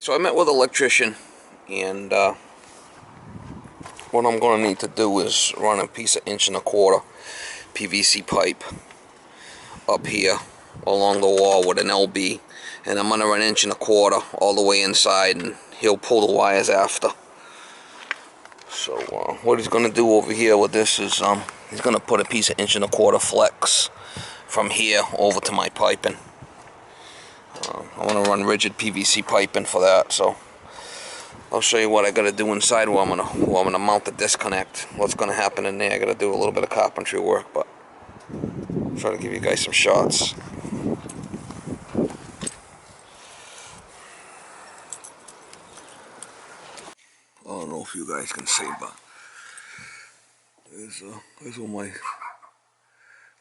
So I met with an electrician, and what I'm going to need to do is run a piece of 1.25" PVC pipe up here along the wall with an LB, and I'm going to run 1.25" all the way inside, and he'll pull the wires after. So what he's going to do over here with this is he's going to put a piece of 1.25" flex from here over to my piping. I want to run rigid PVC piping for that, so I'll show you what I got to do inside where I'm gonna mount the disconnect. What's gonna happen in there? I got to do a little bit of carpentry work, but I'll try to give you guys some shots. I don't know if you guys can see, but there's where my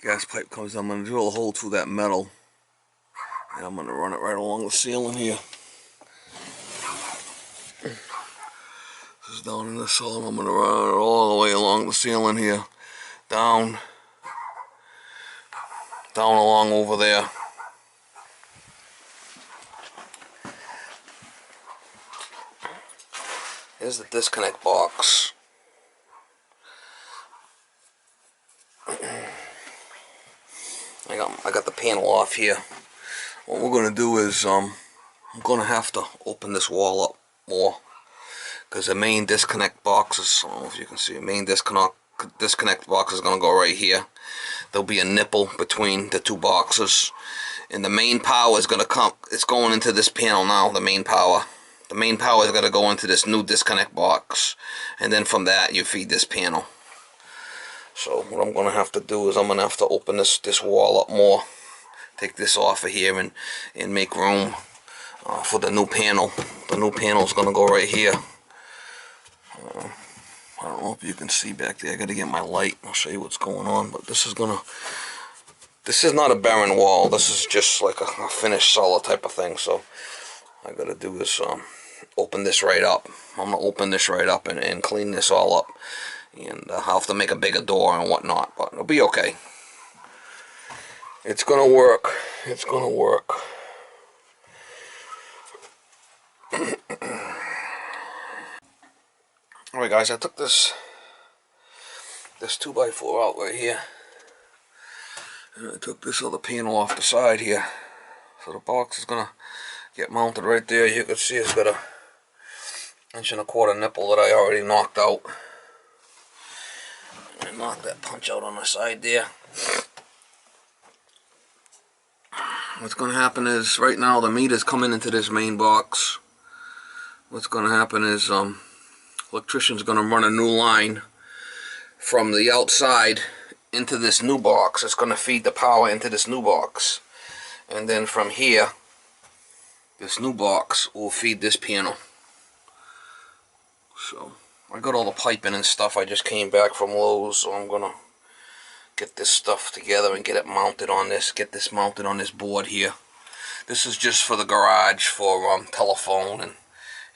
gas pipe comes. I'm gonna drill a hole through that metal, and I'm gonna run it right along the ceiling here. This is down in the cellar. I'm gonna run it all the way along the ceiling here, down along over there. Here's the disconnect box. I got the panel off here. What we're gonna do is I'm gonna have to open this wall up more, because the main disconnect box is, I don't know if you can see, the main disconnect box is gonna go right here. There'll be a nipple between the two boxes, and the main power is gonna come. It's going into this panel now. The main power is gonna go into this new disconnect box, and then from that you feed this panel. So what I'm gonna have to do is I'm gonna have to open this wall up more, take this off of here, and make room for the new panel. The new panel is gonna go right here. I don't know if you can see back there. I gotta get my light. I'll show you what's going on. But this is not a barren wall. This is just like a finished solid type of thing. So I gotta do is open this right up. I'm gonna open this right up and clean this all up. And I'll have to make a bigger door and whatnot, but it'll be okay. It's gonna work. It's gonna work. Alright guys, I took this 2x4 out right here, and I took this other panel off the side here. So the box is gonna get mounted right there. You can see it's got a 1.25" nipple that I already knocked out. I knocked that punch out on the side there. What's going to happen is, right now the meter's coming into this main box. What's going to happen is electrician's going to run a new line from the outside into this new box. It's going to feed the power into this new box, and then from here this new box will feed this panel. So I got all the piping and stuff. I just came back from Lowe's, so I'm gonna get this stuff together and get it mounted on this. Get this mounted on this board here. This is just for the garage, for telephone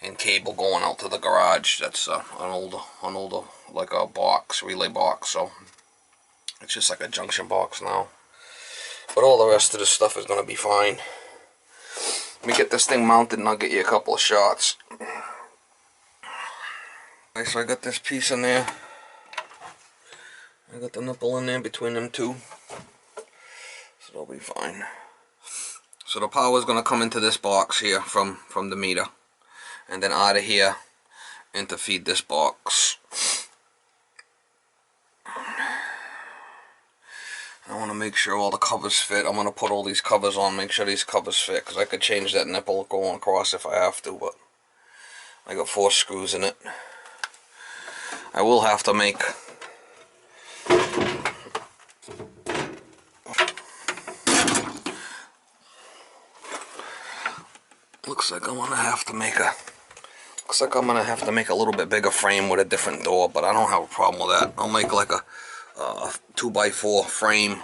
and cable going out to the garage. That's an older like a box, relay box. So it's just like a junction box now. But all the rest of the stuff is gonna be fine. Let me get this thing mounted, and I'll get you a couple of shots. Okay, so I got this piece in there. I got the nipple in there between them two, so they'll be fine. So the power is going to come into this box here from the meter, and then out of here and to feed this box. I want to make sure all the covers fit. I'm going to put all these covers on, make sure these covers fit, because I could change that nipple going across if I have to, but I got 4 screws in it. I will have to make looks like I'm gonna have to make a little bit bigger frame with a different door, but I don't have a problem with that. I'll make like a 2x4 frame,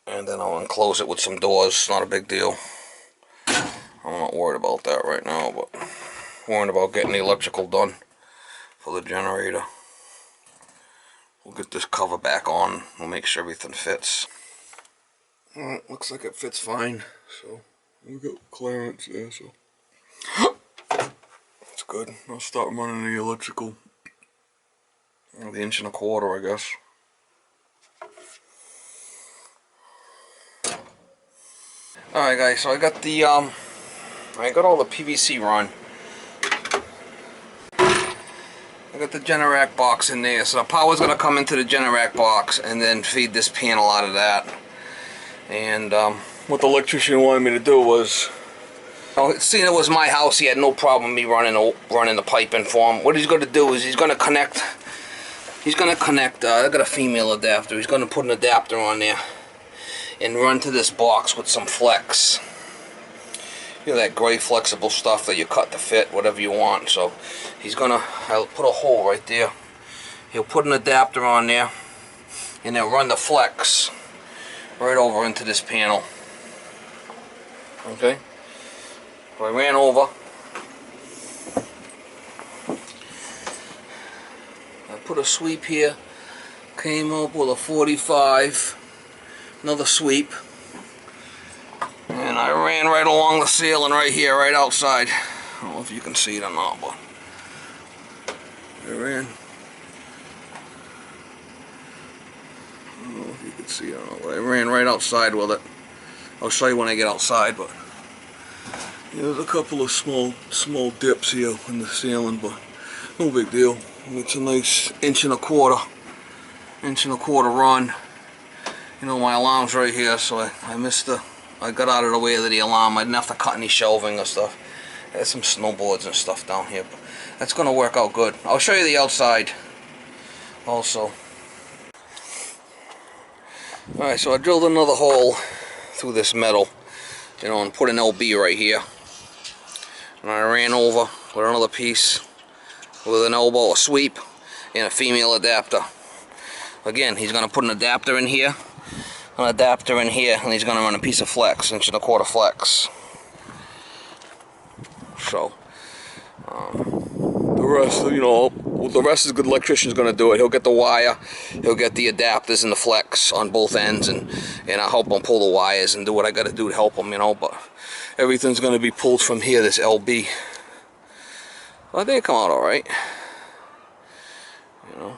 and then I'll enclose it with some doors. Not a big deal. I'm not worried about that right now, but worried about getting the electrical done for the generator. We'll get this cover back on. We'll make sure everything fits. Alright, looks like it fits fine. So we got clearance there. So good. I'll start running the electrical. The 1.25 inches, I guess. Alright guys, so I got the I got all the PVC run. I got the Generac box in there, so the power's gonna come into the Generac box and then feed this panel out of that. And what the electrician wanted me to do was, seeing it was my house, he had no problem me running the pipe in for him. What he's gonna do is he's gonna connect. I got a female adapter. He's gonna put an adapter on there and run to this box with some flex. You know, that gray flexible stuff that you cut to fit whatever you want. So I'll put a hole right there. He'll put an adapter on there and then run the flex right over into this panel. Okay, so I ran over. I put a sweep here, came up with a 45, another sweep, and I ran right along the ceiling right here, right outside. I don't know if you can see it or not, but I ran. I don't know if you can see it or not, but I ran right outside with it. I'll show you when I get outside, but there's a couple of small dips here in the ceiling, but no big deal. It's a nice 1.25 inch run. You know, my alarm's right here, so I got out of the way of the alarm. I didn't have to cut any shelving or stuff. There's some snowboards and stuff down here, but that's gonna work out good. I'll show you the outside also. Alright, so I drilled another hole through this metal, you know, and put an LB right here. And I ran over with another piece with an elbow, a sweep, and a female adapter. Again, he's going to put an adapter in here, and he's going to run a piece of flex, 1.25 flex. So, the rest, you know, the rest is good. Electrician's going to do it. He'll get the wire, he'll get the adapters and the flex on both ends, and I'll help him pull the wires and do what I got to do to help him, you know. But everything's going to be pulled from here, this LB. I think it come out all right. You know,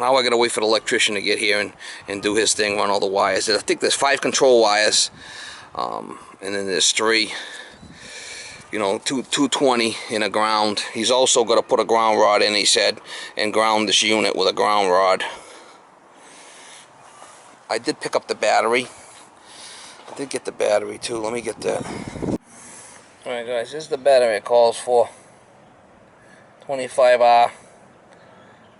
now I gotta wait for the electrician to get here and do his thing, run all the wires. I think there's 5 control wires, and then there's 3. You know, 220 in a ground. He's also got to put a ground rod in, he said, and ground this unit with a ground rod. I did pick up the battery. I did get the battery too. Let me get that. All right, guys, this is the battery it calls for. 25R,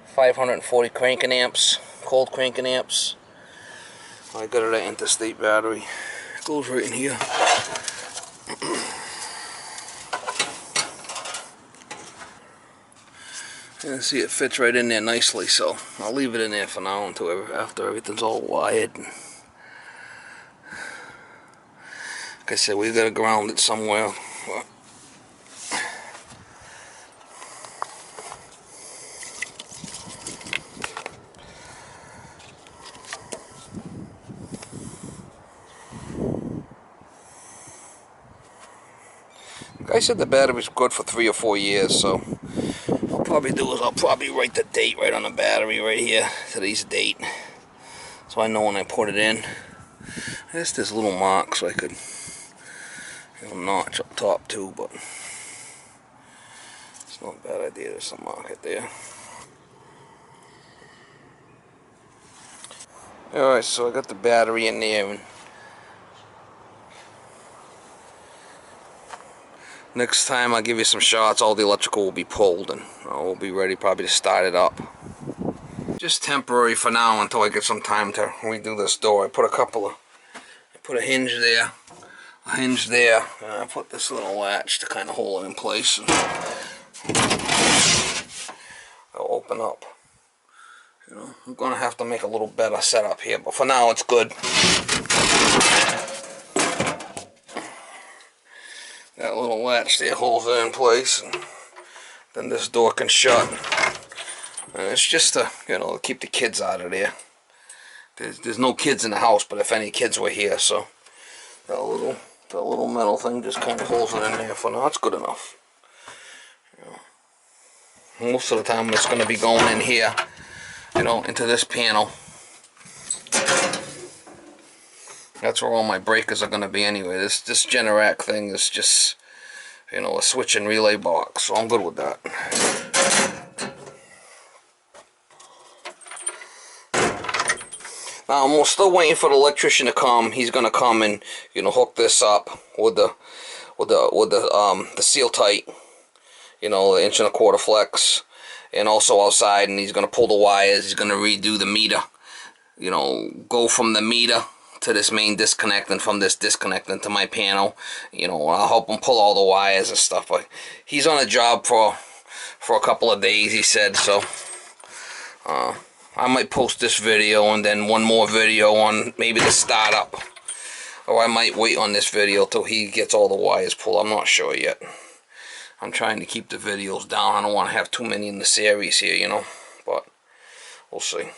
540 cranking amps, cold cranking amps. I got it at interstate battery. It goes right in here. You can see it fits right in there nicely, so I'll leave it in there for now until after everything's all wired. Like I said, we got to ground it somewhere. I said the battery's good for 3 or 4 years, so what I'll probably do is I'll probably write the date right on the battery right here, today's date, so I know when I put it in. I guess there's little marks so I could, you know, notch up top too, but it's not a bad idea. There's some mark there. Alright, so I got the battery in there, and next time I'll give you some shots, all the electrical will be pulled and we'll be ready probably to start it up. Just temporary for now until I get some time to redo this door. I put a hinge there, and I put this little latch to kind of hold it in place. And it'll open up. You know, I'm gonna have to make a little better setup here, but for now it's good. That little latch there holds it in place, and then this door can shut. And it's just to, you know, keep the kids out of there. There's no kids in the house, but if any kids were here, so that little metal thing just kind of holds it in there for now. It's good enough. You know, Most of the time it's going to be going in here, you know, into this panel. That's where all my breakers are going to be anyway. This Generac thing is just, you know, a switch and relay box, so I'm good with that. I'm still waiting for the electrician to come. He's gonna come and, you know, hook this up with the seal tight, you know, the 1.25" flex, and also outside. And he's gonna pull the wires. He's gonna redo the meter. You know, go from the meter to this main disconnect, and from this disconnect into my panel. You know, I'll help him pull all the wires and stuff. But he's on a job for a couple of days, he said. So I might post this video and then one more video on maybe the startup, or I might wait on this video till he gets all the wires pulled. I'm not sure yet. I'm trying to keep the videos down. I don't want to have too many in the series here, you know, but we'll see.